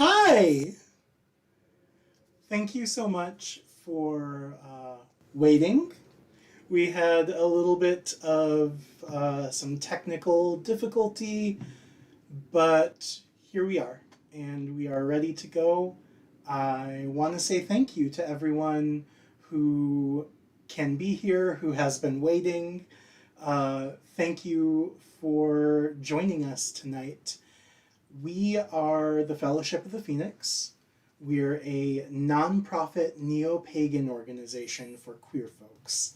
Hi! Thank you so much for waiting. We had a little bit of some technical difficulty, but here we are, and we are ready to go. I want to say thank you to everyone who can be here, who has been waiting. Thank you for joining us tonight. We are the Fellowship of the Phoenix. We're a nonprofit neo-pagan organization for queer folks.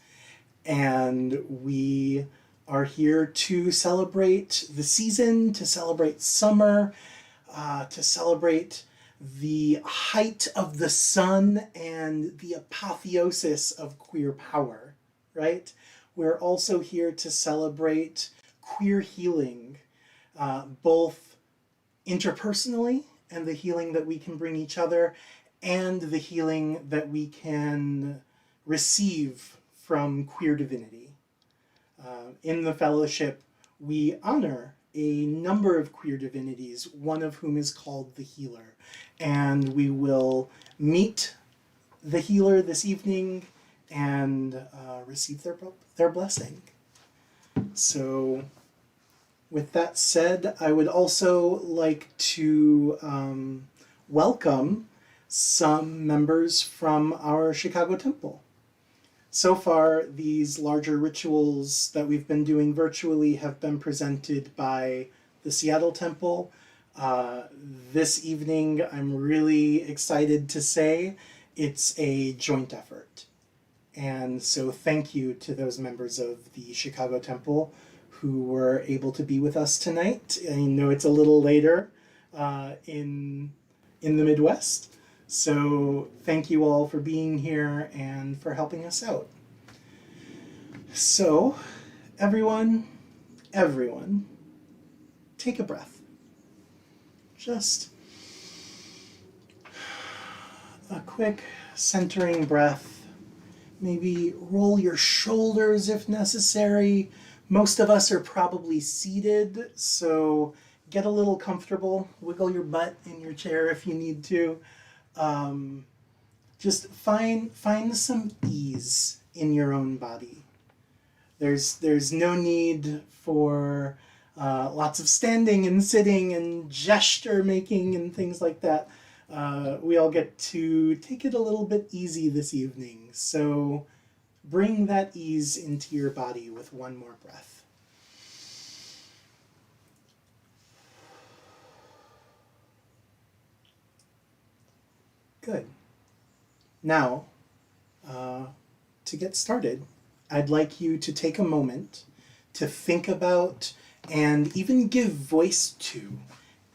And we are here to celebrate the season, to celebrate summer, to celebrate the height of the sun and the apotheosis of queer power, right? We're also here to celebrate queer healing, both interpersonally and the healing that we can bring each other and the healing that we can receive from queer divinity. In the fellowship, we honor a number of queer divinities, one of whom is called the healer. And we will meet the healer this evening and receive their blessing. So with that said, I would also like to welcome some members from our Chicago temple. So far, these larger rituals that we've been doing virtually have been presented by the Seattle temple. This evening, I'm really excited to say it's a joint effort. And so thank you to those members of the Chicago temple who were able to be with us tonight. I know it's a little later in the Midwest. So thank you all for being here and for helping us out. So everyone, take a breath. Just a quick centering breath. Maybe roll your shoulders if necessary. Most of us are probably seated, so get a little comfortable. Wiggle your butt in your chair if you need to. Just find some ease in your own body. There's no need for lots of standing and sitting and gesture making and things like that. We all get to take it a little bit easy this evening. So bring that ease into your body with one more breath. Good. Now, to get started, I'd like you to take a moment to think about and even give voice to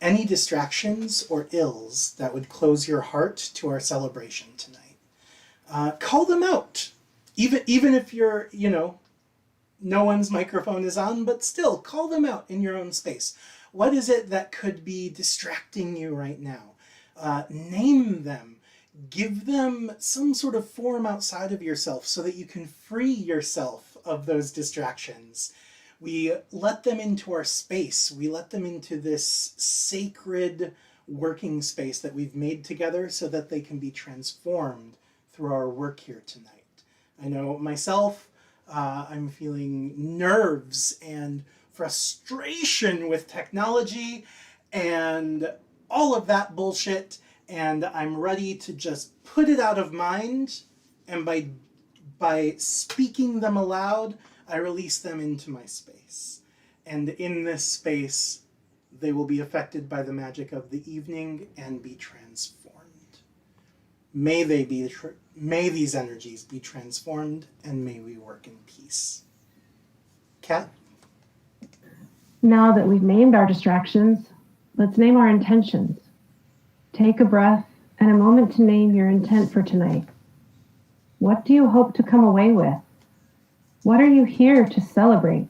any distractions or ills that would close your heart to our celebration tonight. Call them out. Even if you're, no one's microphone is on, but still call them out in your own space. What is it that could be distracting you right now? Name them. Give them some sort of form outside of yourself so that you can free yourself of those distractions. We let them into our space. We let them into this sacred working space that we've made together so that they can be transformed through our work here tonight. I know myself, I'm feeling nerves and frustration with technology and all of that bullshit, and I'm ready to just put it out of mind, and by speaking them aloud, I release them into my space. And in this space, they will be affected by the magic of the evening and be transformed. May these energies be transformed, and may we work in peace. Kat? Now that we've named our distractions, let's name our intentions. Take a breath and a moment to name your intent for tonight. What do you hope to come away with? What are you here to celebrate?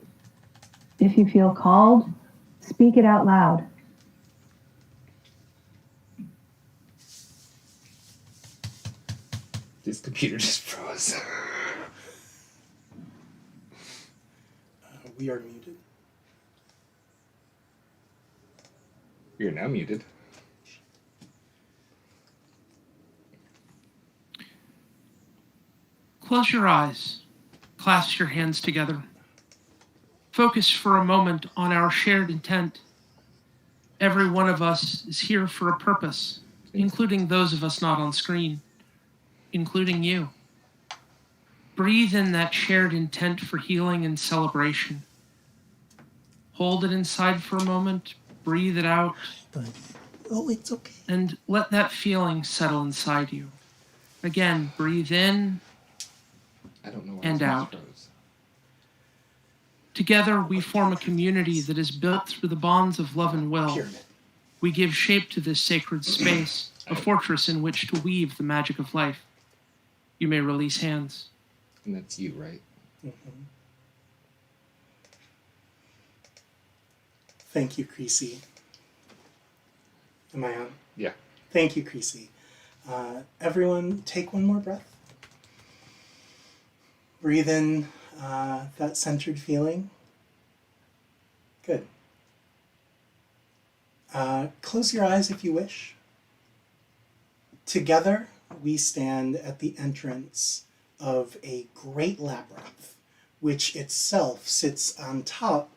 If you feel called, speak it out loud. This computer just froze. We are muted. You're now muted. Close your eyes, clasp your hands together. Focus for a moment on our shared intent. Every one of us is here for a purpose, including those of us not on screen, including you. Breathe in that shared intent for healing and celebration. Hold it inside for a moment, breathe it out. Oh, it's okay. And let that feeling settle inside you. Again, breathe in and out. Together, we form a community that is built through the bonds of love and will. We give shape to this sacred space, a fortress in which to weave the magic of life. You may release hands. And that's you, right? Mm-hmm. Thank you, Creasy. Am I on? Yeah. Thank you, Creasy. Everyone, take one more breath. Breathe in that centered feeling. Good. Close your eyes if you wish. Together, we stand at the entrance of a great labyrinth, which itself sits on top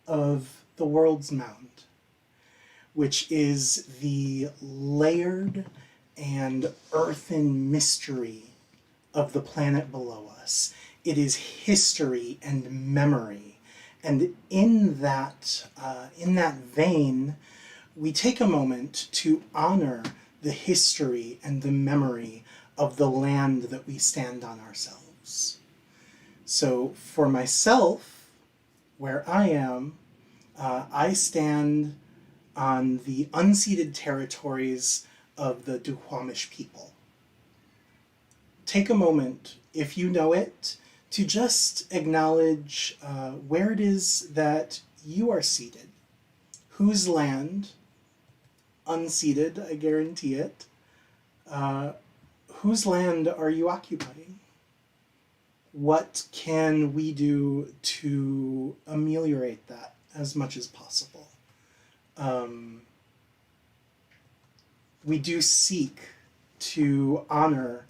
of the world's mound, which is the layered and earthen mystery of the planet below us. It is history and memory. And in that vein, we take a moment to honor the history and the memory of the land that we stand on ourselves. So for myself, where I am, I stand on the unceded territories of the Duwamish people. Take a moment, if you know it, to just acknowledge where it is that you are seated, whose land, unceded, I guarantee it, whose land are you occupying? What can we do to ameliorate that as much as possible? We do seek to honor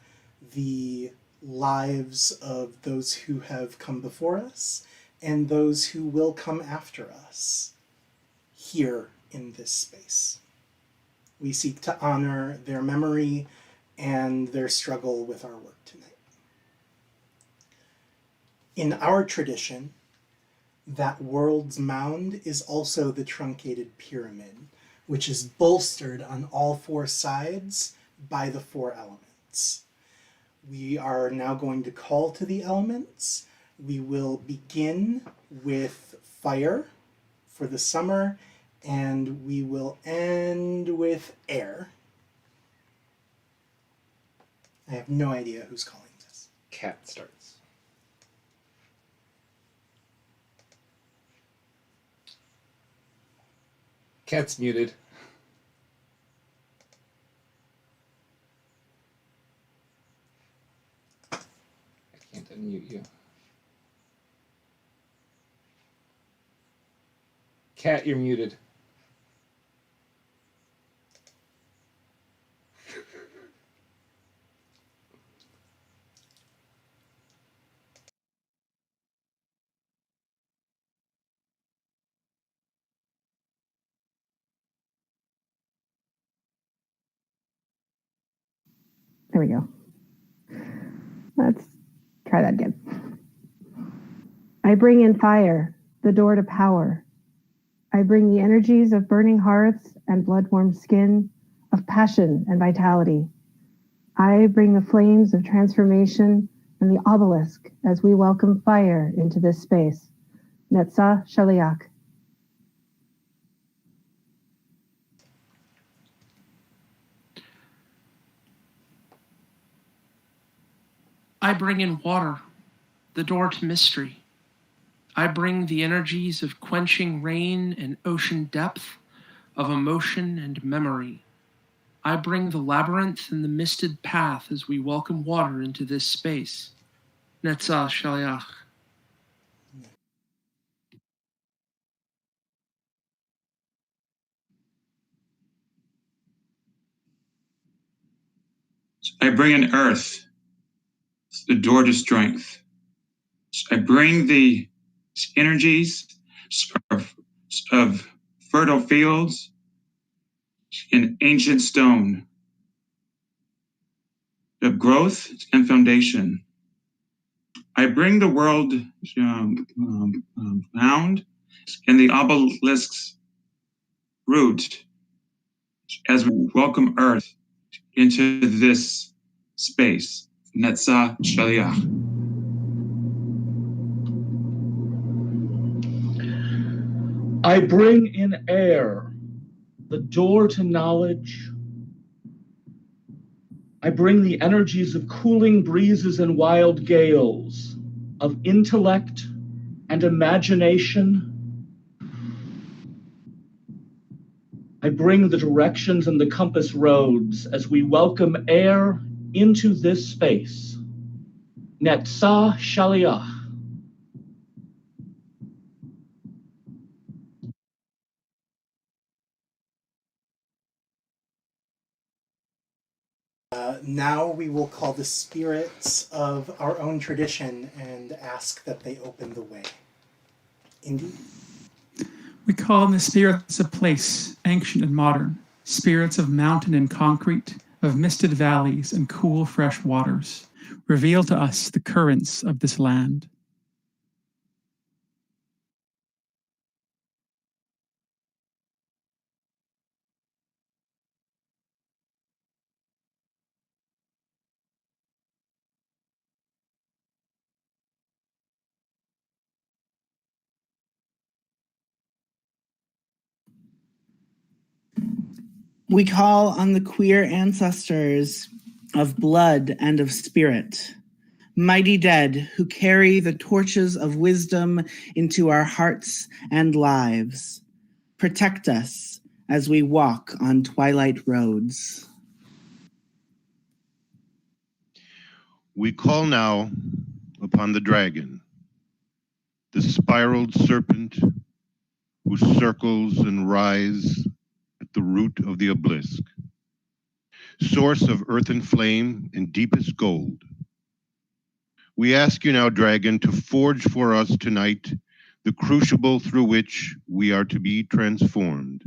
the lives of those who have come before us and those who will come after us here in this space. We seek to honor their memory and their struggle with our work tonight. In our tradition, that world's mound is also the truncated pyramid, which is bolstered on all four sides by the four elements. We are now going to call to the elements. We will begin with fire for the summer, and we will end with air. I have no idea who's calling this. Cat starts. Cat's muted. I can't unmute you. Cat, you're muted. There we go. Let's try that again. I bring in fire, the door to power. I bring the energies of burning hearths and blood-warm skin, of passion and vitality. I bring the flames of transformation and the obelisk as we welcome fire into this space. Netzah Shaliach. I bring in water, the door to mystery. I bring the energies of quenching rain and ocean depth, of emotion and memory. I bring the labyrinth and the misted path as we welcome water into this space. Netzah Shaliach. I bring in earth, the door to strength. I bring the energies of fertile fields in ancient stone, of growth and foundation. I bring the world found in the obelisk's root as we welcome Earth into this space. Netzah Shaliach. I bring in air, the door to knowledge. I bring the energies of cooling breezes and wild gales, of intellect and imagination. I bring the directions and the compass roads as we welcome air into this space. Netzah Shaliach. Now we will call the spirits of our own tradition and ask that they open the way. Indeed. We call on the spirits of place, ancient and modern, spirits of mountain and concrete, of misted valleys and cool fresh waters. Reveal to us the currents of this land. We call on the queer ancestors of blood and of spirit, mighty dead who carry the torches of wisdom into our hearts and lives. Protect us as we walk on twilight roads. We call now upon the dragon, the spiraled serpent who circles and writhes at the root of the obelisk, source of earth and flame and deepest gold. We ask you now, dragon, to forge for us tonight the crucible through which we are to be transformed.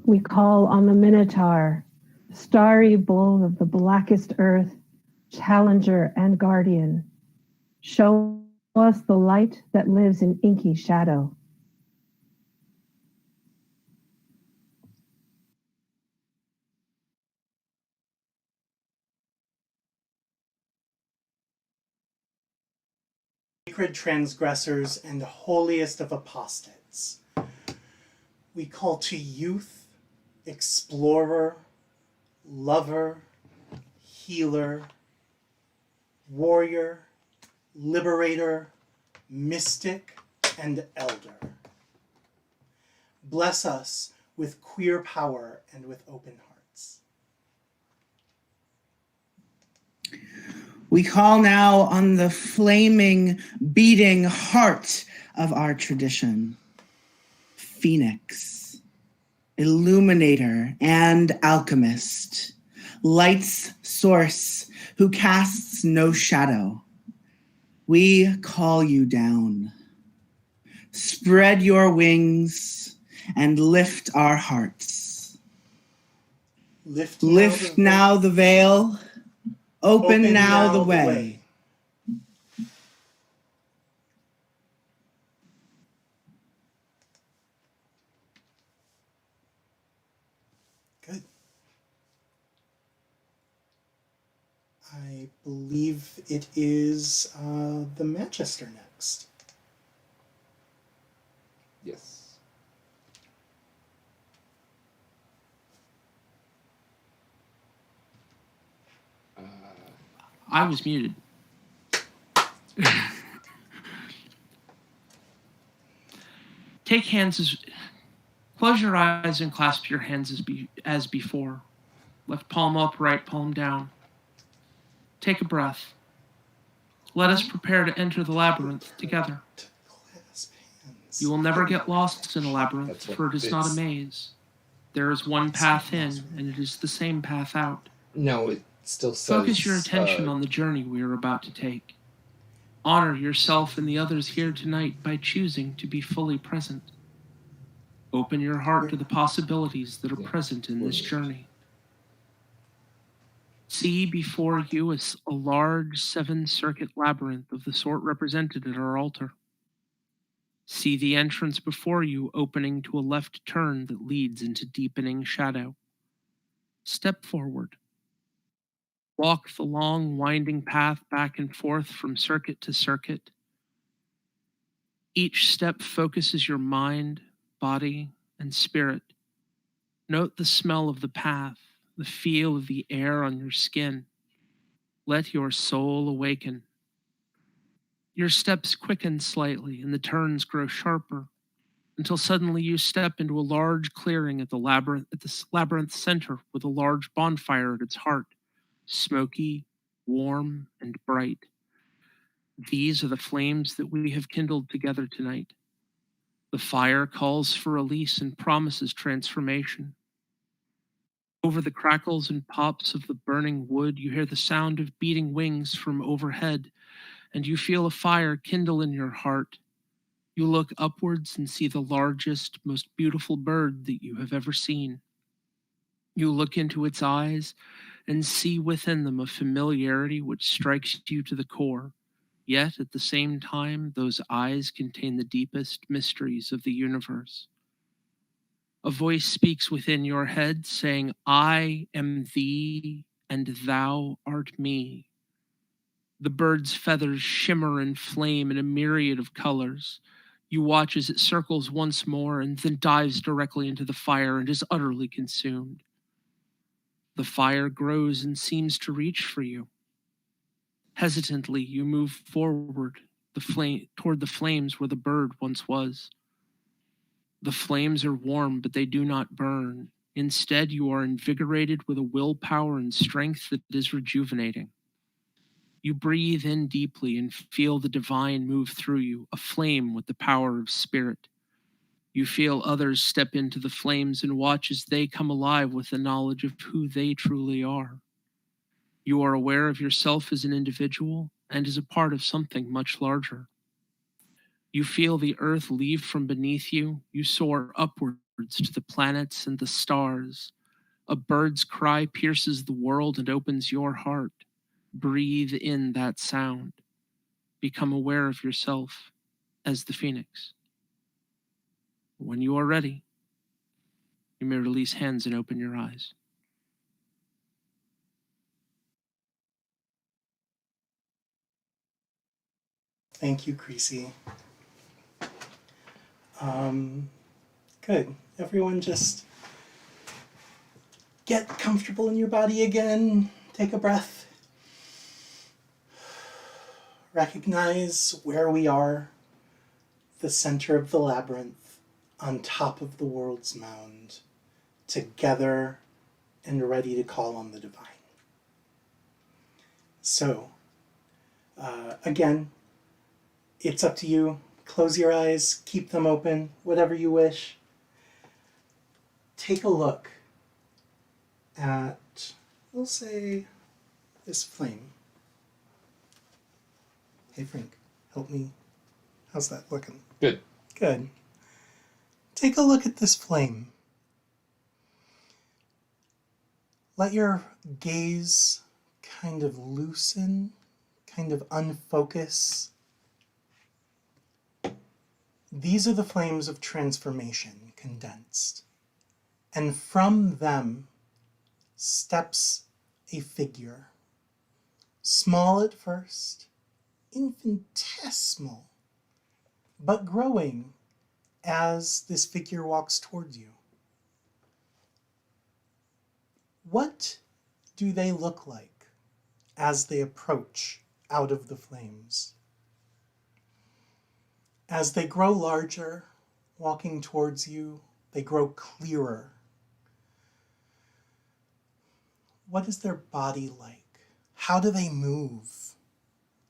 We call on the Minotaur, starry bull of the blackest earth, challenger and guardian. Show us the light that lives in inky shadow. Sacred transgressors and holiest of apostates. We call to youth, explorer, lover, healer, warrior, liberator, mystic, and elder. Bless us with queer power and with open hearts. We call now on the flaming, beating heart of our tradition. Phoenix, illuminator and alchemist, light's source who casts no shadow. We call you down. Spread your wings and lift our hearts. Lift now the veil. Open now the way. Good. I believe it is the Manchester next. Yes. I was muted. Take hands close your eyes and clasp your hands as before. Left palm up, right palm down. Take a breath. Let us prepare to enter the labyrinth together. You will never get lost in a labyrinth, for it is not a maze. there is one path in, and it is the same path out. No, it still says. Focus your attention on the journey we are about to take. Honor yourself and the others here tonight by choosing to be fully present. Open your heart to the possibilities that are present in this journey. See before you a large 7-circuit labyrinth of the sort represented at our altar. See the entrance before you opening to a left turn that leads into deepening shadow. Step forward. Walk the long, winding path back and forth from circuit to circuit. Each step focuses your mind, body, and spirit. Note the smell of the path, the feel of the air on your skin. Let your soul awaken. Your steps quicken slightly and the turns grow sharper until suddenly you step into a large clearing at the labyrinth center with a large bonfire at its heart, smoky, warm, and bright. These are the flames that we have kindled together tonight. The fire calls for release and promises transformation. Over the crackles and pops of the burning wood, you hear the sound of beating wings from overhead, and you feel a fire kindle in your heart. You look upwards and see the largest, most beautiful bird that you have ever seen. You look into its eyes and see within them a familiarity which strikes you to the core. Yet, at the same time, those eyes contain the deepest mysteries of the universe. A voice speaks within your head saying, I am thee, and thou art me. The bird's feathers shimmer and flame in a myriad of colors. You watch as it circles once more and then dives directly into the fire and is utterly consumed. The fire grows and seems to reach for you. Hesitantly, you move forward toward the flames where the bird once was. The flames are warm, but they do not burn. Instead, you are invigorated with a willpower and strength that is rejuvenating. You breathe in deeply and feel the divine move through you, aflame with the power of spirit. You feel others step into the flames and watch as they come alive with the knowledge of who they truly are. You are aware of yourself as an individual and as a part of something much larger. You feel the earth leave from beneath you. You soar upwards to the planets and the stars. A bird's cry pierces the world and opens your heart. Breathe in that sound. Become aware of yourself as the phoenix. When you are ready, you may release hands and open your eyes. Thank you, Creasy. Good. Everyone just get comfortable in your body again. Take a breath. Recognize where we are, the center of the labyrinth, on top of the world's mound, together and ready to call on the divine. So, again, it's up to you. Close your eyes, keep them open, whatever you wish. Take a look at, we'll say, this flame. Hey, Frank, help me. How's that looking? Good. Good. Take a look at this flame. Let your gaze kind of loosen, kind of unfocus. These are the flames of transformation condensed. And from them steps a figure. Small at first, infinitesimal, but growing as this figure walks towards you. What do they look like as they approach out of the flames? As they grow larger, walking towards you, they grow clearer. What is their body like? How do they move?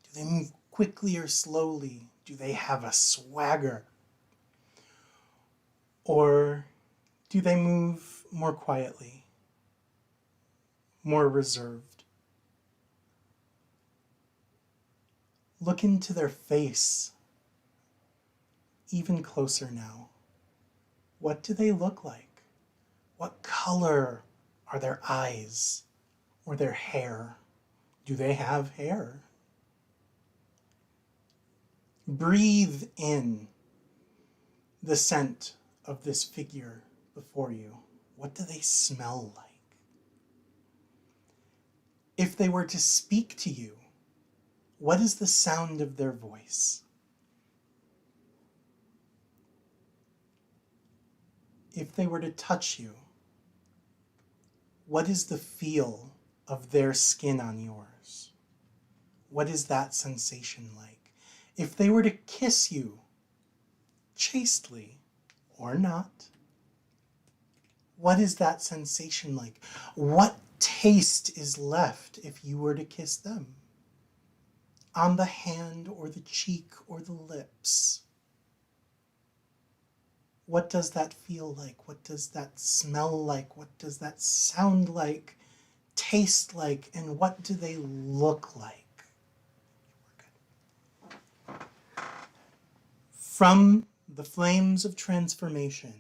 Do they move quickly or slowly? Do they have a swagger? Or do they move more quietly, more reserved. Look into their face, even closer now. What do they look like? What color are their eyes or their hair? Do they have hair? Breathe in the scent of this figure before you. What do they smell like? If they were to speak to you, what is the sound of their voice? If they were to touch you, what is the feel of their skin on yours? What is that sensation like? If they were to kiss you, chastely or not, what is that sensation like? What taste is left if you were to kiss them? On the hand or the cheek or the lips? What does that feel like? What does that smell like? What does that sound like, taste like, and what do they look like? From the flames of transformation,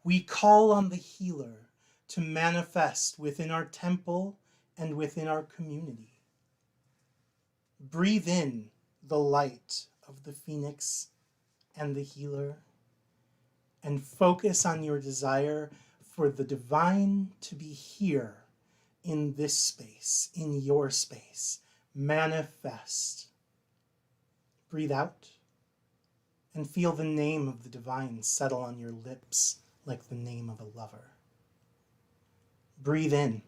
we call on the healer to manifest within our temple and within our community. Breathe in the light of the phoenix and the healer, and focus on your desire for the divine to be here in this space, in your space. Manifest. Breathe out and feel the name of the divine settle on your lips like the name of a lover. Breathe in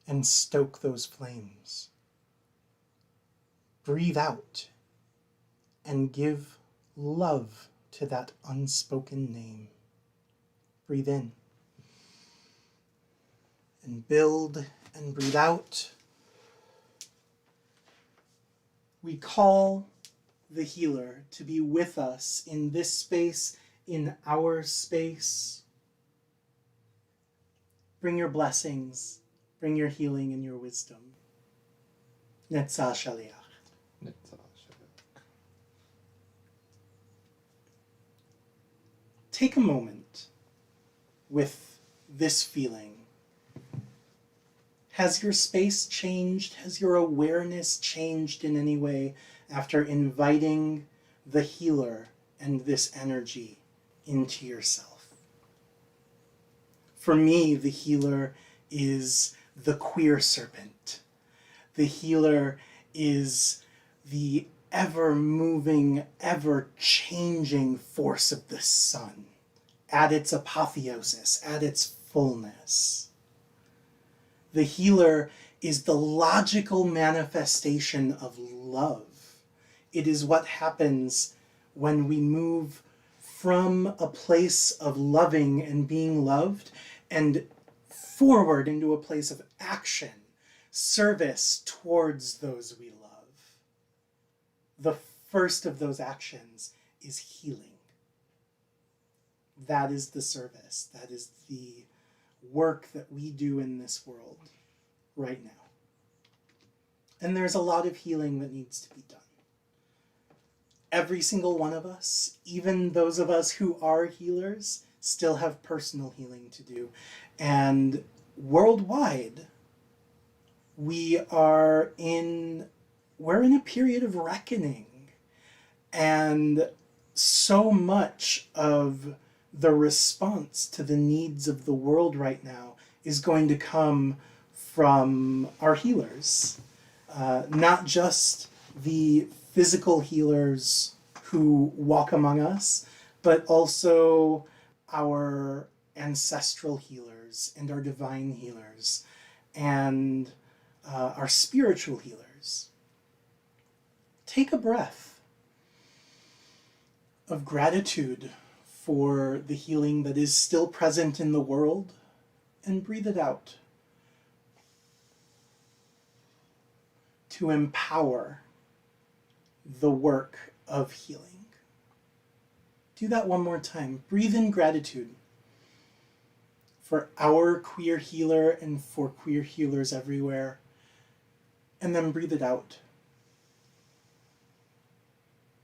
and stoke those flames. Breathe out and give love to that unspoken name. Breathe in and build and breathe out. We call the healer to be with us in this space, in our space. Bring your blessings, bring your healing and your wisdom. Netzah Shaliach. Take a moment with this feeling. Has your space changed? Has your awareness changed in any way after inviting the healer and this energy into yourself? For me, the healer is the queer serpent. The healer is the ever-moving, ever-changing force of the sun at its apotheosis, at its fullness. The healer is the logical manifestation of love. It is what happens when we move from a place of loving and being loved and forward into a place of action, service towards those we love. The first of those actions is healing. That is the service. That is the work that we do in this world right now. And there's a lot of healing that needs to be done. Every single one of us, even those of us who are healers, still have personal healing to do. And worldwide, we're in a period of reckoning. And so much of the response to the needs of the world right now is going to come from our healers. Not just the physical healers who walk among us, but also our ancestral healers and our divine healers and our spiritual healers. Take a breath of gratitude for the healing that is still present in the world and breathe it out to empower the work of healing. Do that one more time. Breathe in gratitude for our queer healer and for queer healers everywhere. And then breathe it out.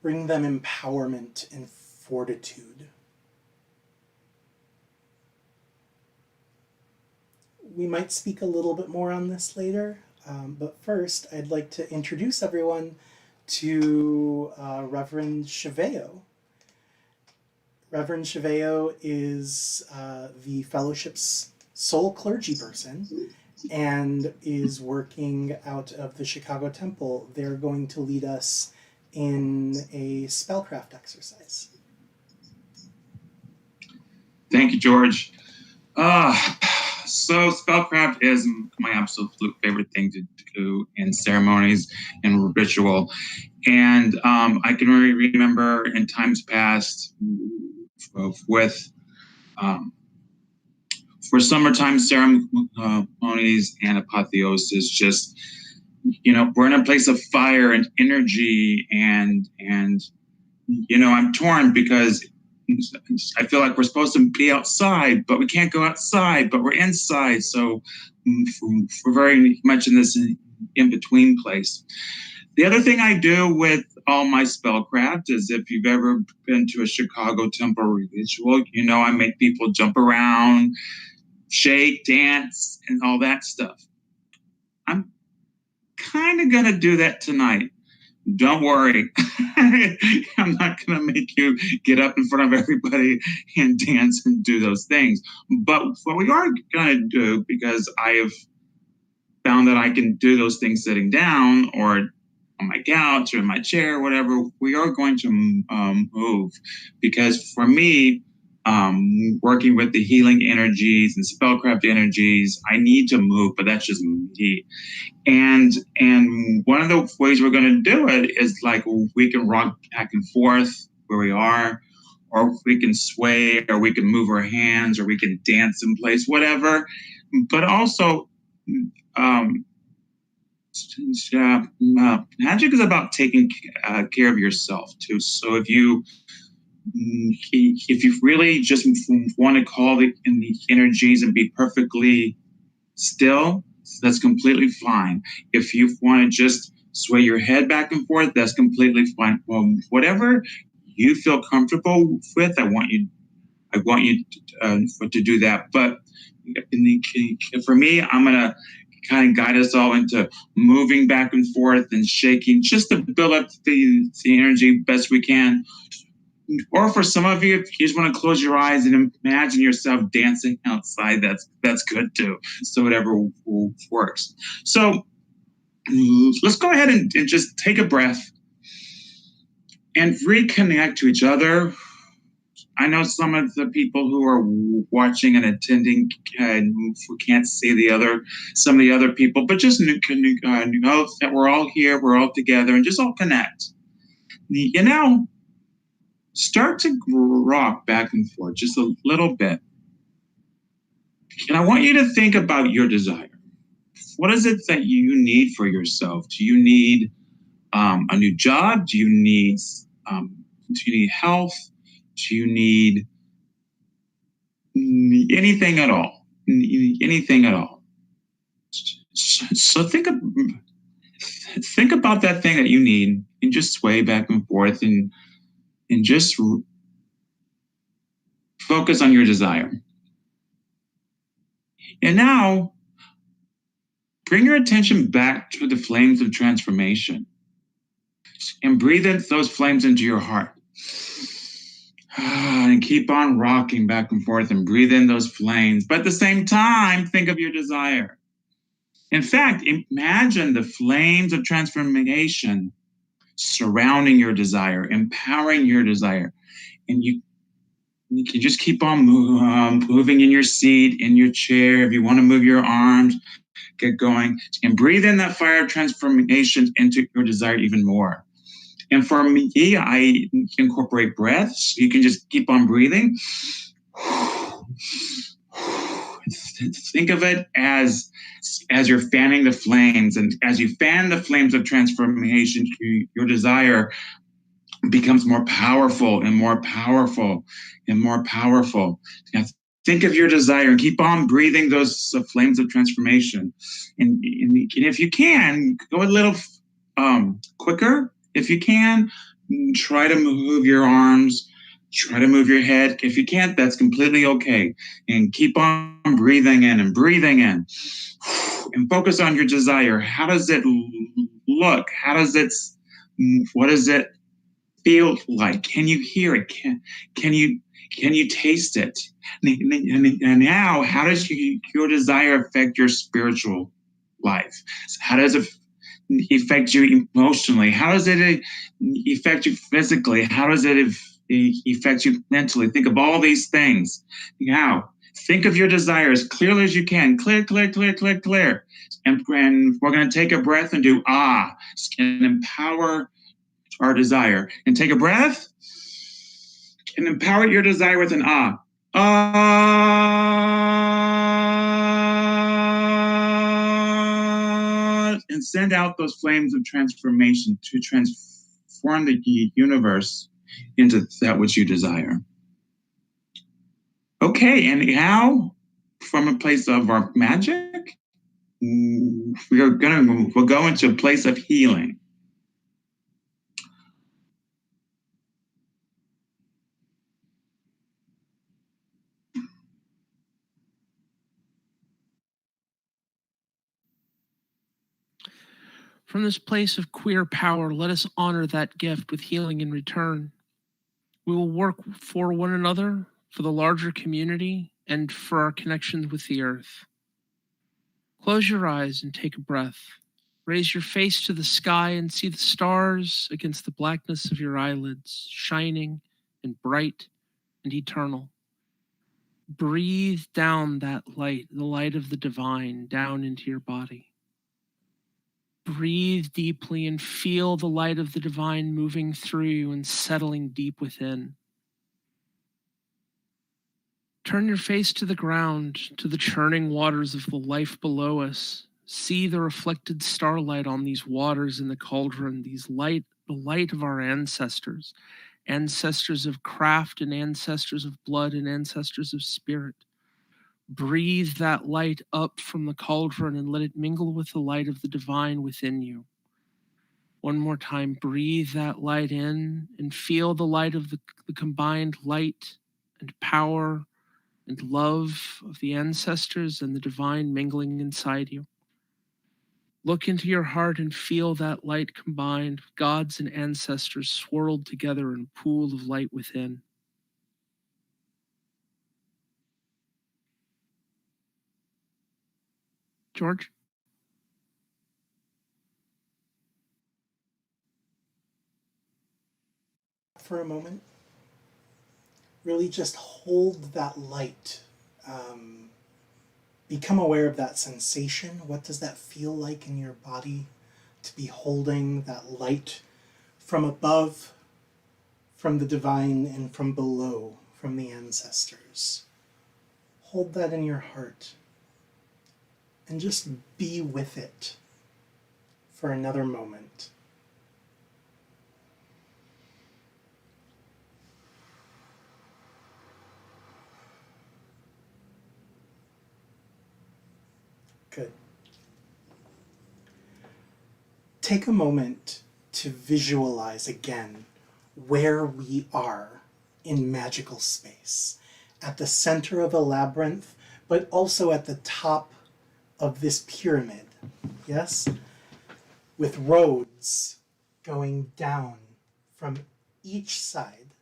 Bring them empowerment and fortitude. We might speak a little bit more on this later, but first I'd like to introduce everyone to Reverend Cheveo. Reverend Cheveo is the fellowship's sole clergy person and is working out of the Chicago Temple. They're going to lead us in a spellcraft exercise. Thank you, George. So spellcraft is my absolute favorite thing to do in ceremonies and ritual. And I can remember in times past with for summertime ceremonies and apotheosis, just, we're in a place of fire and energy, and I'm torn because I feel like we're supposed to be outside, but we can't go outside, but we're inside. So we're very much in this in-between place. The other thing I do with all my spellcraft is, if you've ever been to a Chicago temple ritual, I make people jump around, shake, dance, and all that stuff. I'm kind of going to do that tonight. Don't worry. I'm not going to make you get up in front of everybody and dance and do those things. But what we are going to do, because I have found that I can do those things sitting down or on my couch or in my chair, whatever, we are going to move. Because for me, working with the healing energies and spellcraft energies, I need to move, but that's just me. And one of the ways we're going to do it is, like, we can rock back and forth where we are, or we can sway, or we can move our hands, or we can dance in place, whatever. But also, magic is about taking care of yourself too. So if you really just want to call in the energies and be perfectly still, that's completely fine. If you want to just sway your head back and forth, that's completely fine. Well, whatever you feel comfortable with, I want you to do that. But for me, I'm gonna kind of guide us all into moving back and forth and shaking, just to build up the energy best we can. Or for some of you, if you just want to close your eyes and imagine yourself dancing outside, that's good too. So whatever works. So let's go ahead and just take a breath and reconnect to each other. I know some of the people who are watching and attending we can't see some of the other people, but just know that we're all here, we're all together, and just all connect. Start to rock back and forth just a little bit. And I want you to think about your desire. What is it that you need for yourself? Do you need a new job? Do you need health? Do you need anything at all? Anything at all? So think about that thing that you need, and just sway back and forth, and just focus on your desire. And now, bring your attention back to the flames of transformation, and breathe in those flames into your heart. And keep on rocking back and forth and breathe in those flames. But at the same time, think of your desire. In fact, imagine the flames of transformation surrounding your desire, empowering your desire. And you can just keep on moving in your seat, in your chair. If you want to move your arms, get going. And breathe in that fire of transformation into your desire even more. And for me, I incorporate breaths. You can just keep on breathing. Think of it as you're fanning the flames. And as you fan the flames of transformation, your desire becomes more powerful and more powerful and more powerful. Think of your desire and keep on breathing those flames of transformation. And if you can, go a little quicker. If you can, try to move your arms, try to move your head. If you can't, that's completely okay. And keep on breathing in and breathing in. And focus on your desire. How does it look? What does it feel like? Can you hear it? Can you taste it? And now, how does your desire affect your spiritual life? How does it affect you emotionally? How does it affect you physically? How does it affect you mentally? Think of all these things. Now, think of your desire as clearly as you can. Clear, clear, clear, clear, clear. And we're going to take a breath and do and empower our desire. And take a breath and empower your desire with an ah. And send out those flames of transformation to transform the universe into that which you desire. Okay, and now, from a place of our magic, we'll go into a place of healing. From this place of queer power, let us honor that gift with healing in return. We will work for one another, for the larger community, and for our connections with the earth. Close your eyes and take a breath. Raise your face to the sky and see the stars against the blackness of your eyelids, shining and bright and eternal. Breathe down that light, the light of the divine, down into your body. Breathe deeply and feel the light of the divine moving through you and settling deep within. Turn your face to the ground, to the churning waters of the life below us. See the reflected starlight on these waters in the cauldron, the light of our ancestors, ancestors of craft and ancestors of blood and ancestors of spirit. Breathe that light up from the cauldron and let it mingle with the light of the divine within you. One more time, breathe that light in and feel the light of the combined light and power and love of the ancestors and the divine mingling inside you. Look into your heart and feel that light combined, gods and ancestors swirled together in a pool of light within. George? For a moment, really just hold that light. Become aware of that sensation. What does that feel like in your body to be holding that light from above, from the divine, and from below, from the ancestors? Hold that in your heart and just be with it for another moment. Good. Take a moment to visualize again where we are in magical space, at the center of a labyrinth, but also at the top of this pyramid, yes? With roads going down from each side.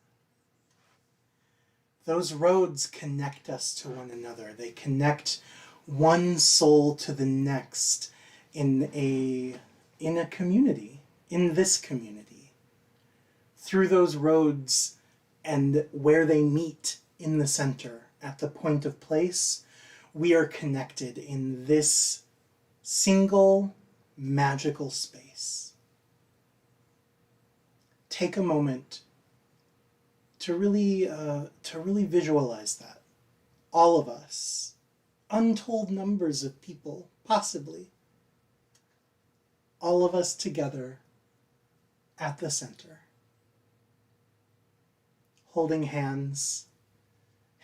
Those roads connect us to one another. They connect one soul to the next in a community, in this community. Through those roads and where they meet in the center, at the point of place, we are connected in this single magical space. Take a moment to really visualize that. All of us, untold numbers of people, possibly. All of us together at the center. Holding hands,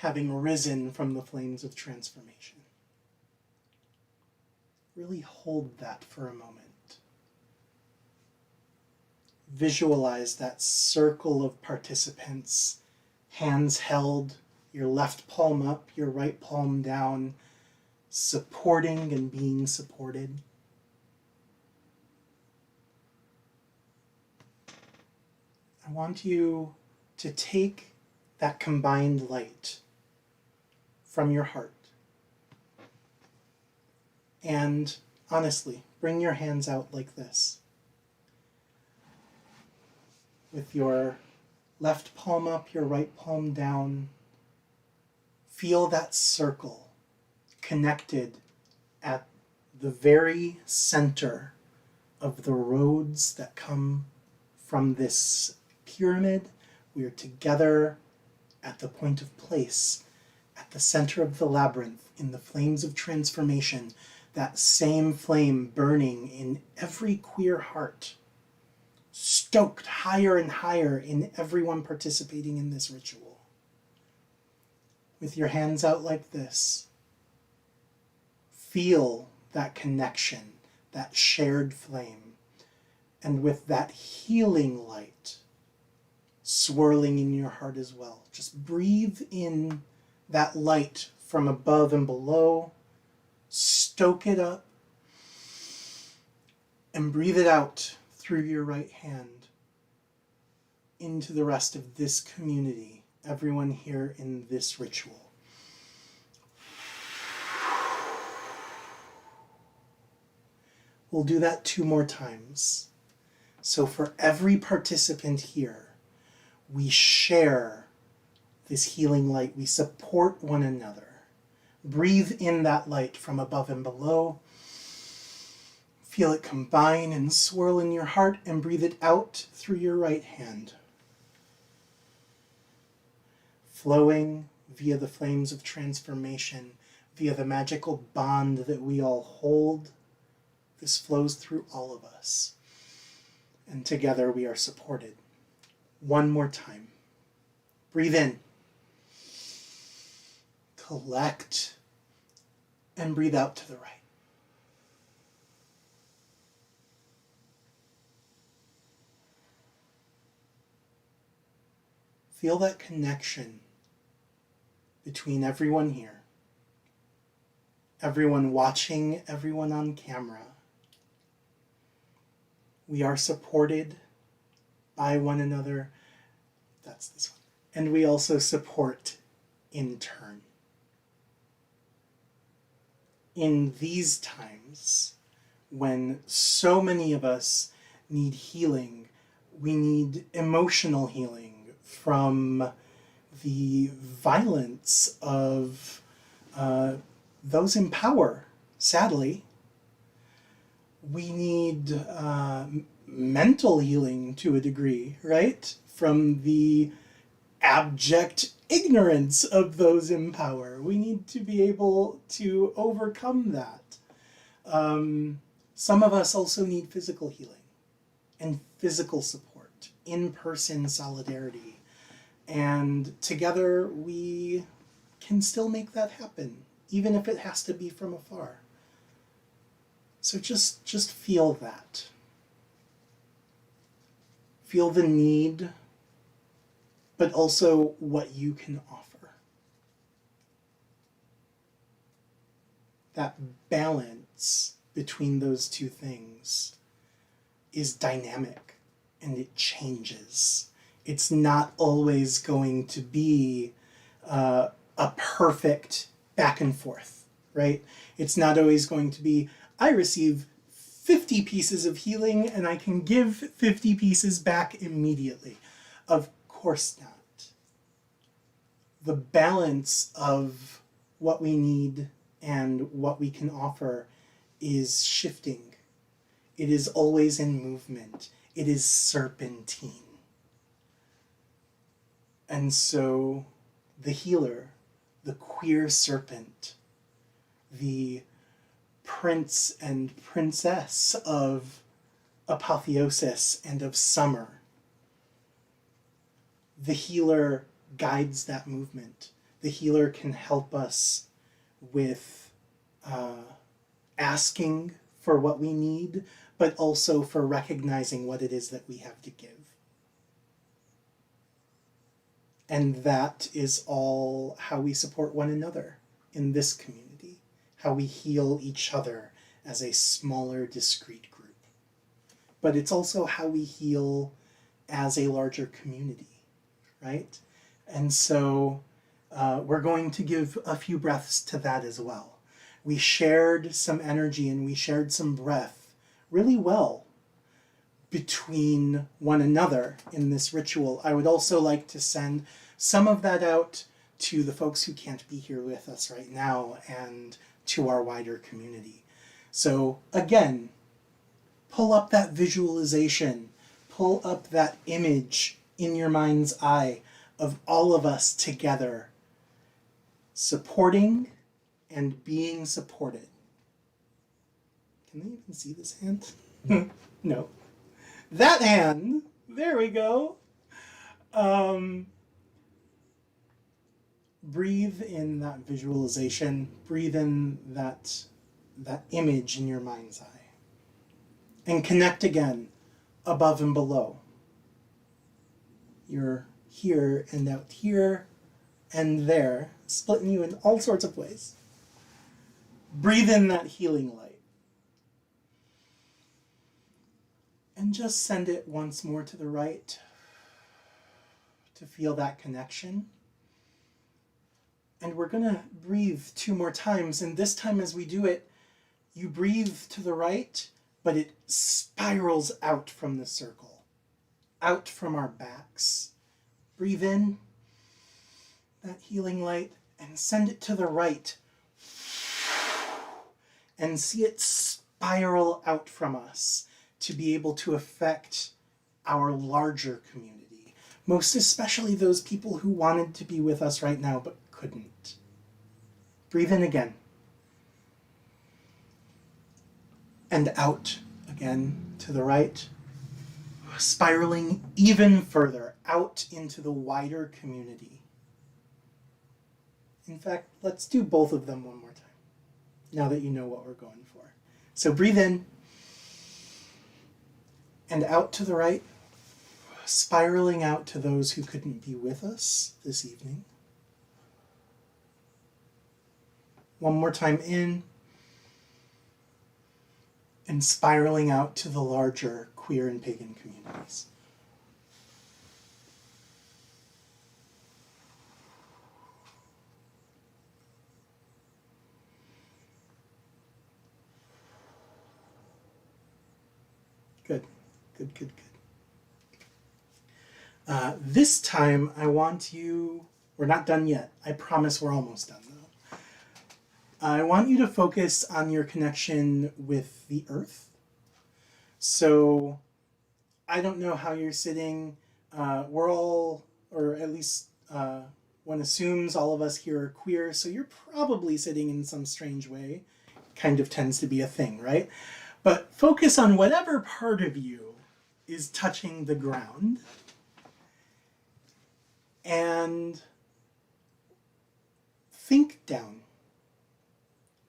having risen from the flames of transformation. Really hold that for a moment. Visualize that circle of participants, hands held, your left palm up, your right palm down, supporting and being supported. I want you to take that combined light from your heart and honestly, bring your hands out like this. With your left palm up, your right palm down, feel that circle connected at the very center of the roads that come from this pyramid. We are together at the point of place, at the center of the labyrinth, in the flames of transformation, that same flame burning in every queer heart, stoked higher and higher in everyone participating in this ritual. With your hands out like this, feel that connection, that shared flame, and with that healing light swirling in your heart as well. Just breathe in that light from above and below, stoke it up, and breathe it out through your right hand into the rest of this community, everyone here in this ritual. We'll do that 2 more times. So for every participant here, we share this healing light. We support one another. Breathe in that light from above and below. Feel it combine and swirl in your heart, and breathe it out through your right hand. Flowing via the flames of transformation, via the magical bond that we all hold. This flows through all of us. And together we are supported. 1 more time. Breathe in. Collect. And breathe out to the right. Feel that connection between everyone here, everyone watching, everyone on camera. We are supported by one another. That's this one. And we also support in turn. In these times, when so many of us need healing, we need emotional healing from the violence of those in power, sadly. We need mental healing to a degree, right? From the abject ignorance of those in power. We need to be able to overcome that. Some of us also need physical healing and physical support, in-person solidarity. And together we can still make that happen, even if it has to be from afar. So just feel that. Feel the need, but also what you can offer. That balance between those two things is dynamic and it changes. It's not always going to be a perfect back and forth, right? It's not always going to be, I receive 50 pieces of healing and I can give 50 pieces back immediately. Of course not. The balance of what we need and what we can offer is shifting. It is always in movement. It is serpentine. And so the healer, the queer serpent, the prince and princess of Apotheosis and of summer, the healer guides that movement. The healer can help us with asking for what we need, but also for recognizing what it is that we have to give. And that is all how we support one another in this community, how we heal each other as a smaller, discrete group. But it's also how we heal as a larger community, right? And so we're going to give a few breaths to that as well. We shared some energy and we shared some breath really well between one another in this ritual. I would also like to send some of that out to the folks who can't be here with us right now and to our wider community. So again, pull up that visualization, pull up that image in your mind's eye of all of us together, supporting and being supported. Can they even see this hand? No. That hand, there we go. Breathe in that visualization, breathe in that image in your mind's eye. And connect again, above and below. You're here and out here and there, splitting you in all sorts of ways. Breathe in that healing light. And just send it once more to the right to feel that connection. And we're going to breathe 2 more times. And this time as we do it, you breathe to the right, but it spirals out from the circle, out from our backs. Breathe in that healing light and send it to the right. And see it spiral out from us to be able to affect our larger community. Most especially those people who wanted to be with us right now but couldn't. Breathe in again. And out again to the right, spiraling even further out into the wider community. In fact, let's do both of them one more time, now that you know what we're going for. So breathe in and out to the right, spiraling out to those who couldn't be with us this evening. One more time in, and spiraling out to the larger queer and pagan communities. Good. This time I want you, we're not done yet. I promise we're almost done though. I want you to focus on your connection with the earth. So I don't know how you're sitting. We're all, or at least one assumes all of us here are queer, so you're probably sitting in some strange way. Kind of tends to be a thing, right? But focus on whatever part of you is touching the ground. And think down.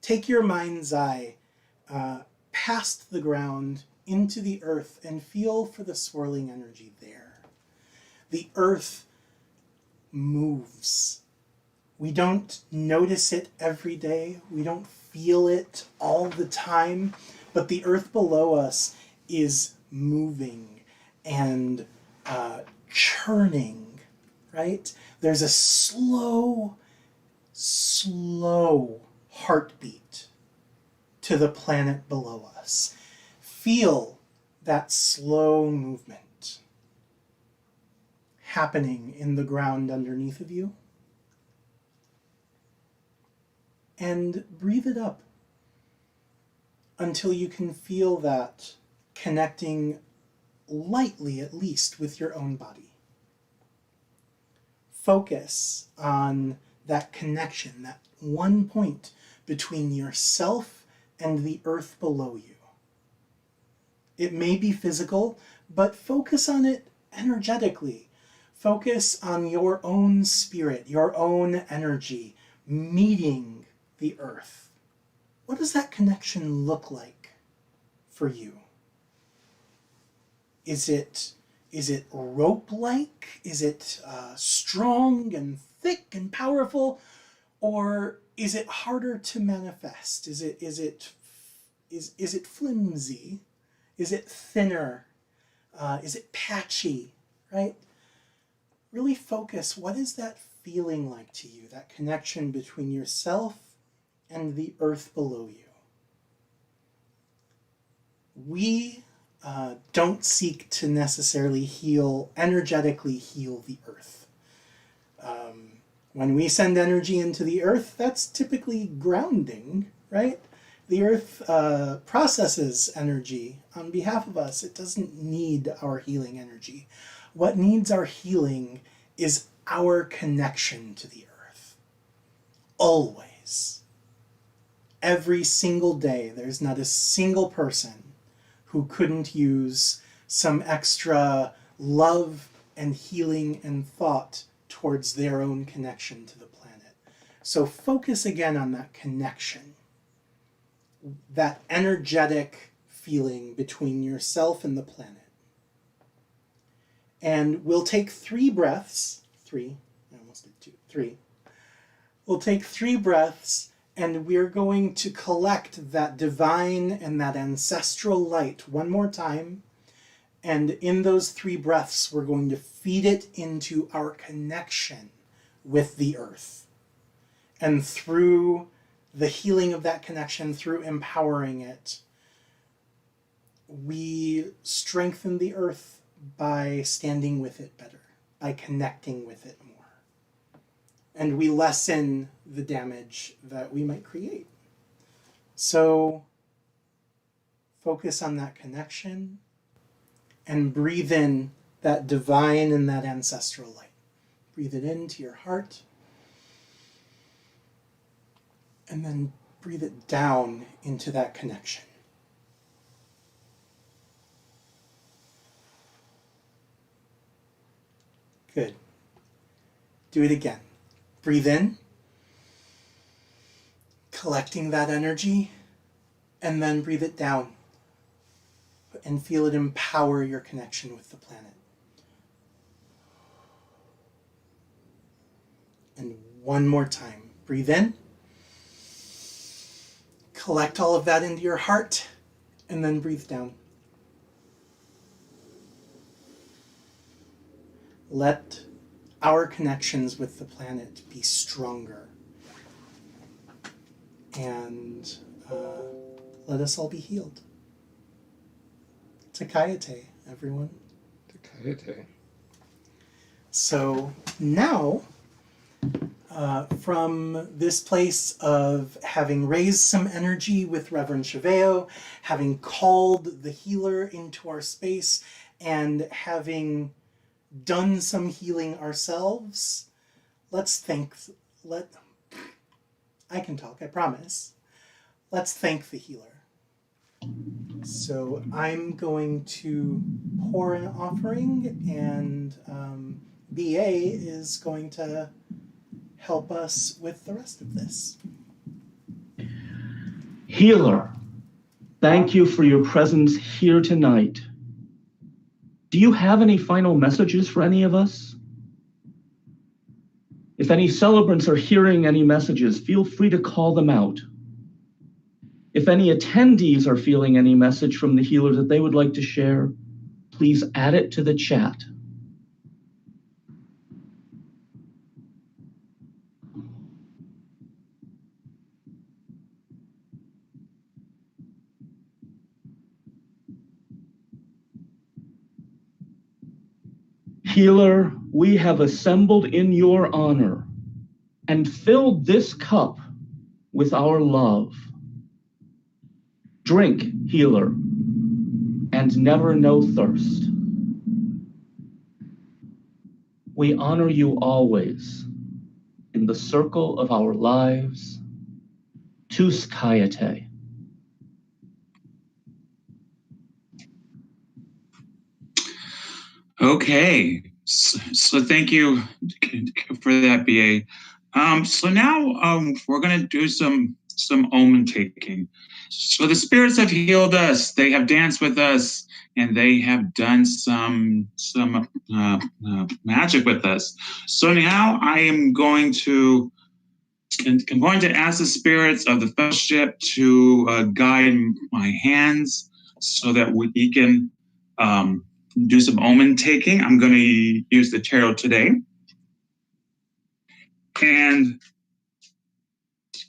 Take your mind's eye past the ground into the earth and feel for the swirling energy there. The earth moves. We don't notice it every day. We don't feel it all the time. But the earth below us is moving and churning, right? There's a slow heartbeat to the planet below us. Feel that slow movement happening in the ground underneath of you. And breathe it up until you can feel that connecting lightly, at least, with your own body. Focus on that connection, that one point between yourself and the earth below you. It may be physical, but focus on it energetically. Focus on your own spirit, your own energy, meeting the earth. What does that connection look like for you? Is it rope-like? Is it strong and thick and powerful? Or is it harder to manifest? Is it flimsy? Is it thinner? Is it patchy? Right? Really focus. What is that feeling like to you? That connection between yourself and the earth below you. We don't seek to necessarily energetically heal the earth. When we send energy into the earth, that's typically grounding, right? The earth processes energy on behalf of us. It doesn't need our healing energy. What needs our healing is our connection to the earth. Always. Every single day, there's not a single person who couldn't use some extra love and healing and thought towards their own connection to the planet. So focus again on that connection, that energetic feeling between yourself and the planet. And we'll take 3 breaths. 3, I almost did 2, 3. We'll take 3 breaths, and we're going to collect that divine and that ancestral light one more time. And in those 3 breaths, we're going to feed it into our connection with the earth. And through the healing of that connection, through empowering it, we strengthen the earth by standing with it better, by connecting with it more. And we lessen the damage that we might create. So focus on that connection and breathe in that divine and that ancestral light. Breathe it into your heart. And then breathe it down into that connection. Good. Do it again. Breathe in, collecting that energy, and then breathe it down and feel it empower your connection with the planet. And one more time. Breathe in, collect all of that into your heart, and then breathe down. Let our connections with the planet be stronger. And let us all be healed. Takayate, everyone. Takayate. So now, from this place of having raised some energy with Reverend Chaveo, having called the healer into our space, and having done some healing ourselves, I can talk, I promise. Let's thank the healer. So I'm going to pour an offering, and BA is going to help us with the rest of this. Healer, thank you for your presence here tonight. Do you have any final messages for any of us? If any celebrants are hearing any messages, feel free to call them out. If any attendees are feeling any message from the healer that they would like to share, please add it to the chat. Healer, we have assembled in your honor and filled this cup with our love. Drink, healer, and never know thirst. We honor you always in the circle of our lives. Tus Kayate. Okay, So thank you for that, BA. So now we're going to do some omen taking. So the spirits have healed us. They have danced with us, and they have done some magic with us. So now I'm going to ask the spirits of the fellowship to guide my hands so that we can do some omen taking. I'm going to use the tarot today. And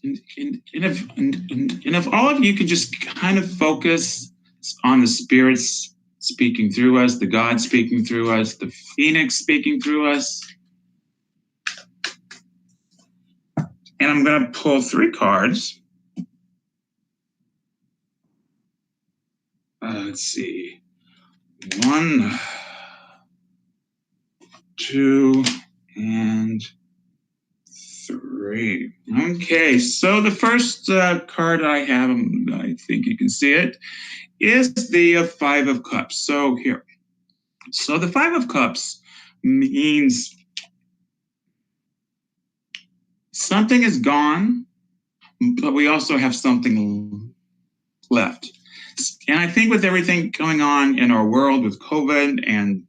if all of you could just kind of focus on the spirits speaking through us, the God speaking through us, the Phoenix speaking through us. And I'm going to pull 3 cards. Let's see. 1, 2, and 3. Okay, so the first card I have, I think you can see it, is the 5 of Cups. So here. So the 5 of Cups means something is gone, but we also have something left. And I think with everything going on in our world with COVID and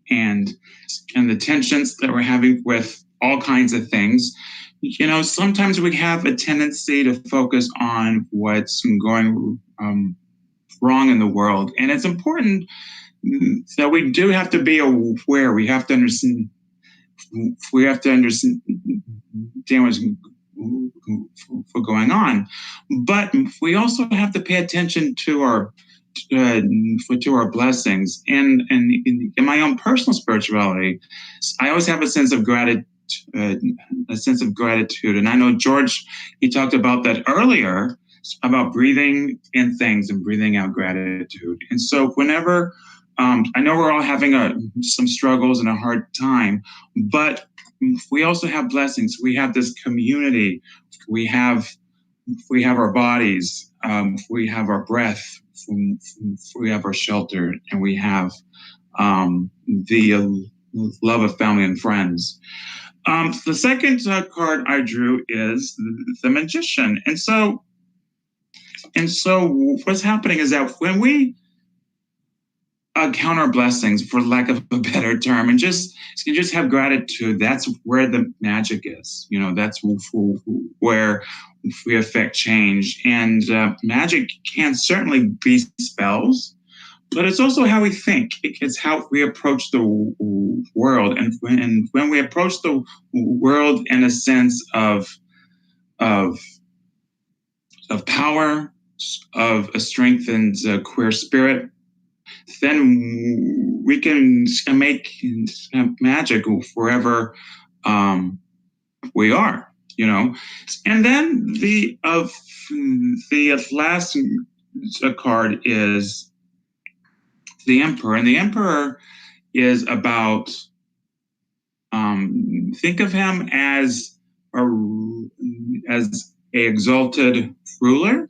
the tensions that we're having with all kinds of things, you know, sometimes we have a tendency to focus on what's going wrong in the world. And it's important that we do have to be aware. We have to understand what's going on. But we also have to pay attention to our blessings. And in my own personal spirituality, I always have a sense of gratitude. And I know George, he talked about that earlier, about breathing in things and breathing out gratitude. And so whenever, I know we're all having some struggles and a hard time, but we also have blessings. We have this community. We have our bodies. We have our breath. We have our shelter, and we have the love of family and friends. The second card I drew is the Magician. And so what's happening is that when we count our blessings, for lack of a better term, and just have gratitude, that's where the magic is. You know, that's where we affect change. And magic can certainly be spells, but it's also how we think. It's how we approach the world. And when we approach the world in a sense of power, of a strengthened queer spirit, then we can make magic wherever we are, you know. And then the last card is the Emperor, and the Emperor is about think of him as a exalted ruler,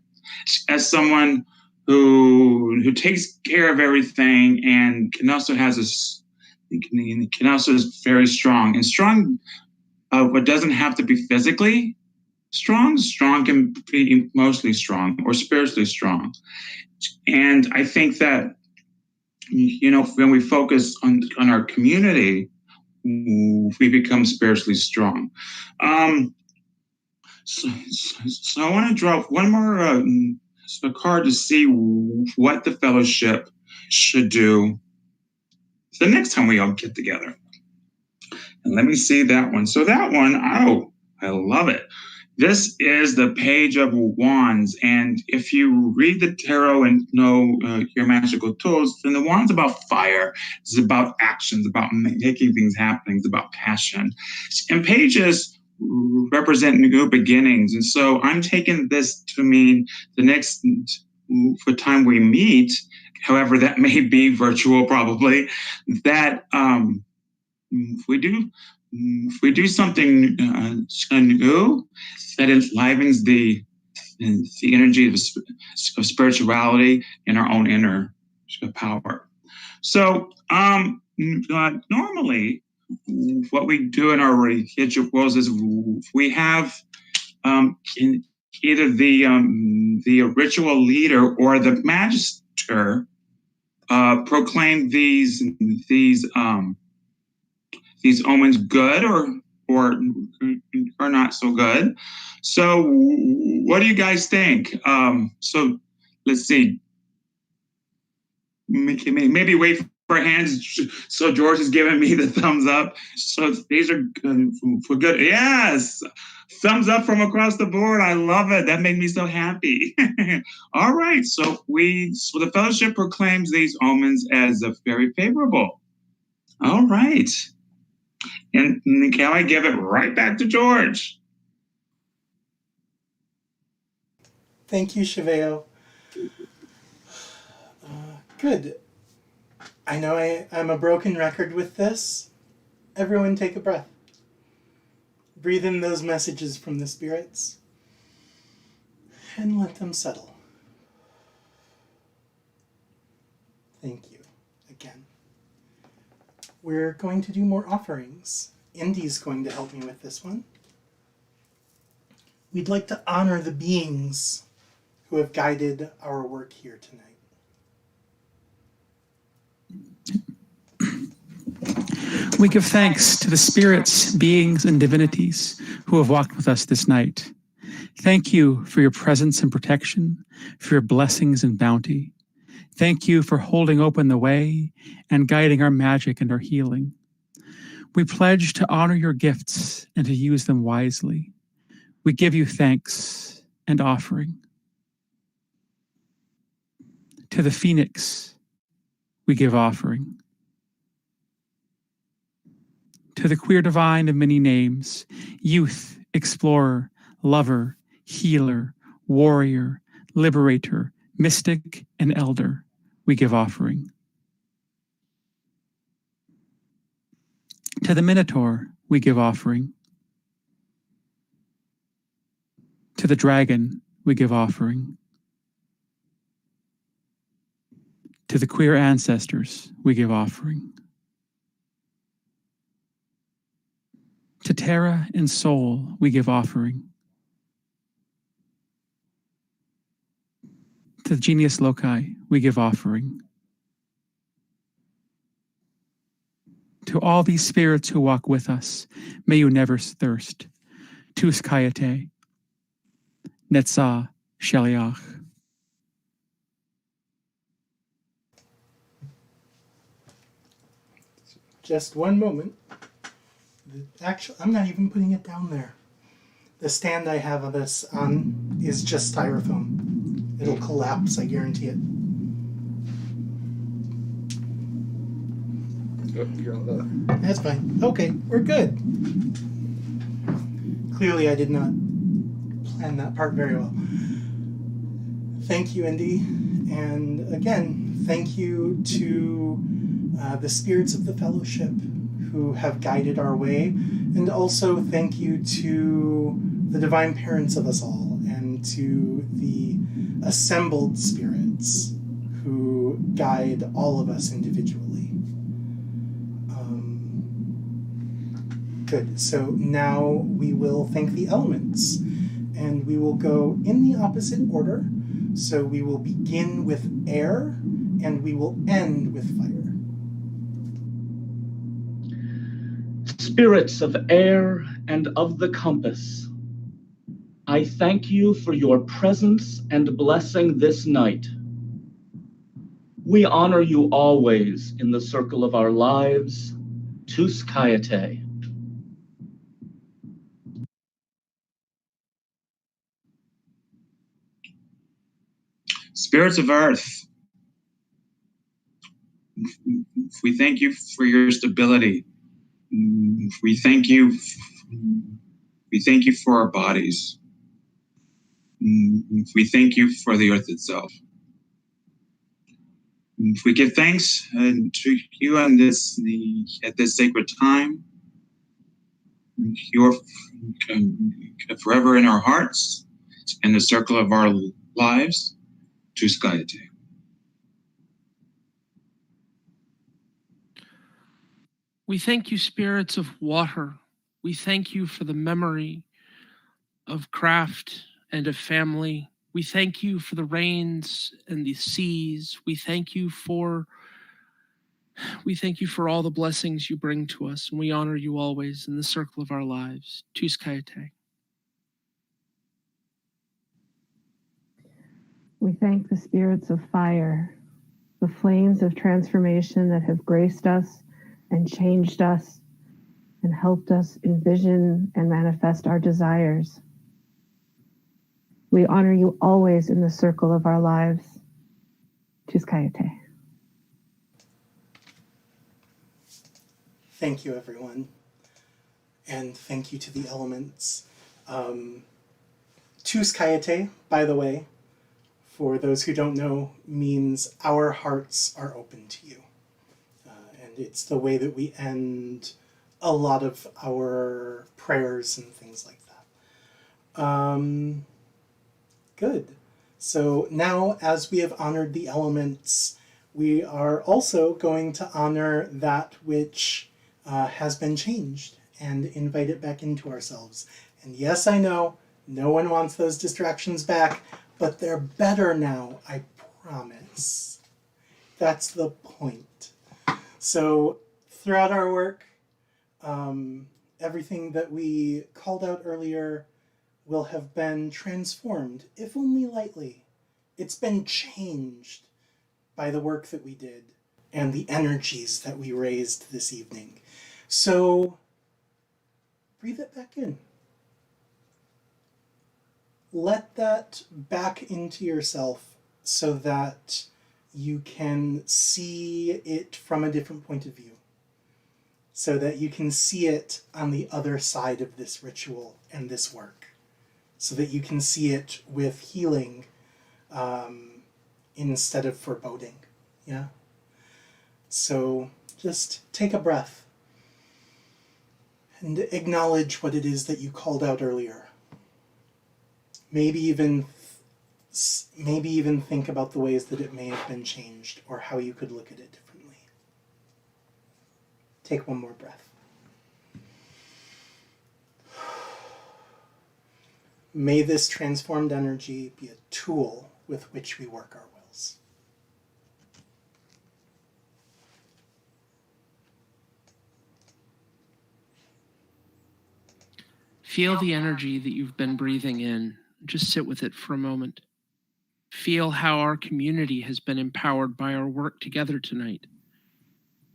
as someone who takes care of everything and can also is very strong. And strong, what doesn't have to be physically strong. Strong can be emotionally strong or spiritually strong. And I think that, you know, when we focus on our community, we become spiritually strong. So I want to draw one more a card to see what the fellowship should do the next time we all get together. And let me see that one. So that one, oh, I love it. This is the Page of Wands. And if you read the tarot and know your magical tools, then the wand's about fire. It's about action. It's about making things happen. It's about passion. And pages represent new beginnings. And so I'm taking this to mean the next time we meet, however that may be virtual probably, that if we do something new that enlivens the energy of spirituality in our own inner power. So normally, what we do in our rituals is we have either the ritual leader or the magister proclaim these omens good or not so good. So what do you guys think? So let's see. Maybe wait for hands. So George is giving me the thumbs up. So these are for good. Yes, thumbs up from across the board. I love it. That made me so happy. All right. So the fellowship proclaims these omens as very favorable. All right. And can I give it right back to George? Thank you, Shiveo. Good. I know I'm a broken record with this. Everyone take a breath. Breathe in those messages from the spirits and let them settle. Thank you again. We're going to do more offerings. Indy's going to help me with this one. We'd like to honor the beings who have guided our work here tonight. We give thanks to the spirits, beings, and divinities who have walked with us this night. Thank you for your presence and protection, for your blessings and bounty. Thank you for holding open the way and guiding our magic and our healing. We pledge to honor your gifts and to use them wisely. We give you thanks and offering. To the Phoenix, we give offering. To the queer divine of many names, youth, explorer, lover, healer, warrior, liberator, mystic, and elder, we give offering. To the Minotaur, we give offering. To the dragon, we give offering. To the queer ancestors, we give offering. To Terra and Soul, we give offering. To the Genius Loci, we give offering. To all these spirits who walk with us, may you never thirst. Tus Kayate, Netzah Sheliach. Just one moment. Actually, I'm not even putting it down there. The stand I have of this on is just styrofoam. It'll collapse, I guarantee it. Oh, you're on the... That's fine. Okay, we're good. Clearly, I did not plan that part very well. Thank you, Indy. And again, thank you to the spirits of the fellowship who have guided our way. And also thank you to the divine parents of us all and to the assembled spirits who guide all of us individually. Good. So now we will thank the elements, and we will go in the opposite order. So we will begin with air, and we will end with fire. Spirits of air and of the compass, I thank you for your presence and blessing this night. We honor you always in the circle of our lives. Tus Kayate. Spirits of Earth, we thank you for your stability. We thank you for our bodies. We thank you for the earth itself. We give thanks to you at this sacred time. You're forever in our hearts, in the circle of our lives. To Skyate. We thank you, spirits of water. We thank you for the memory of craft and of family. We thank you for the rains and the seas. We thank you for all the blessings you bring to us, and we honor you always in the circle of our lives. Tus Kayate. We thank the spirits of fire, the flames of transformation that have graced us and changed us and helped us envision and manifest our desires. We honor you always in the circle of our lives. Tus Kayate. Thank you, everyone. And thank you to the elements. Tus Kayate, by the way, for those who don't know, means our hearts are open to you. And it's the way that we end a lot of our prayers and things like that. Good. So now, as we have honored the elements, we are also going to honor that which has been changed and invite it back into ourselves. And yes, I know, no one wants those distractions back, but they're better now, I promise. That's the point. So throughout our work, everything that we called out earlier will have been transformed, if only lightly. It's been changed by the work that we did and the energies that we raised this evening. So breathe it back in. Let that back into yourself so that you can see it from a different point of view, so that you can see it on the other side of this ritual and this work, so that you can see it with healing instead of foreboding. Yeah? So just take a breath and acknowledge what it is that you called out earlier. Maybe even think about the ways that it may have been changed or how you could look at it differently. Take one more breath. May this transformed energy be a tool with which we work our wills. Feel the energy that you've been breathing in. Just sit with it for a moment. Feel how our community has been empowered by our work together tonight.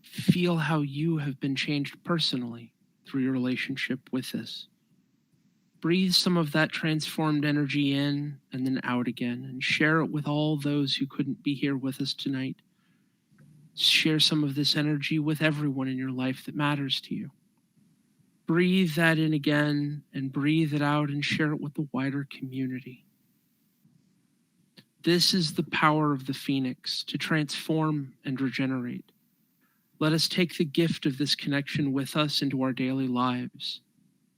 Feel how you have been changed personally through your relationship with this. Breathe some of that transformed energy in and then out again, and share it with all those who couldn't be here with us tonight. Share some of this energy with everyone in your life that matters to you. Breathe that in again and breathe it out and share it with the wider community. This is the power of the Phoenix to transform and regenerate. Let us take the gift of this connection with us into our daily lives.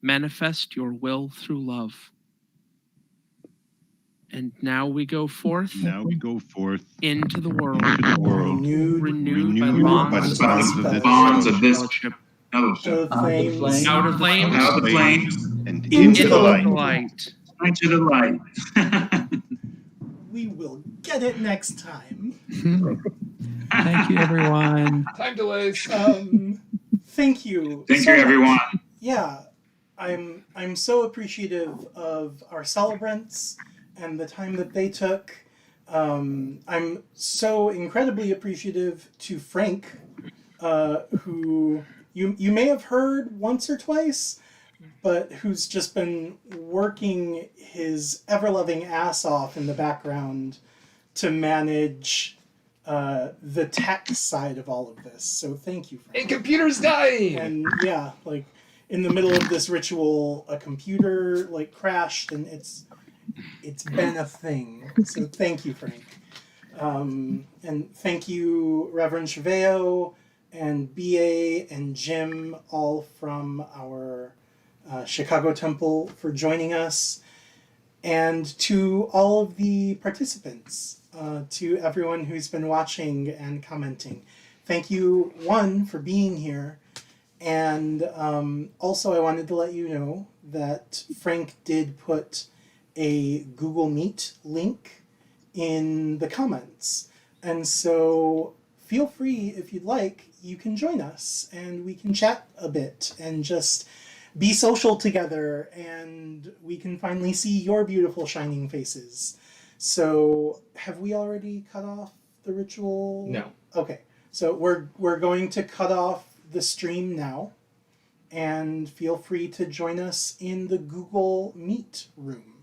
Manifest your will through love. And now we go forth. Into the world. Renewed by the bonds of this fellowship. Out of the flames. And into the light. Into the light. We will get it next time. Thank you, everyone. Time delays. Thank you. Thank you, everyone. Yeah, I'm so appreciative of our celebrants and the time that they took. I'm so incredibly appreciative to Frank, who you may have heard once or twice, but who's just been working his ever-loving ass off in the background to manage the tech side of all of this. So thank you, Frank. And computer's dying! And yeah, like in the middle of this ritual, a computer like crashed, and it's been a thing. So thank you, Frank. And thank you, Reverend Chaveo and BA and Jim, all from our Chicago Temple, for joining us. And to all of the participants, to everyone who's been watching and commenting. Thank you, one, for being here, And also, I wanted to let you know that Frank did put a Google Meet link in the comments. And so feel free, if you'd like, you can join us and we can chat a bit and just be social together, and we can finally see your beautiful shining faces. So have we already cut off the ritual? No. Okay. So we're going to cut off the stream now, and feel free to join us in the Google Meet room.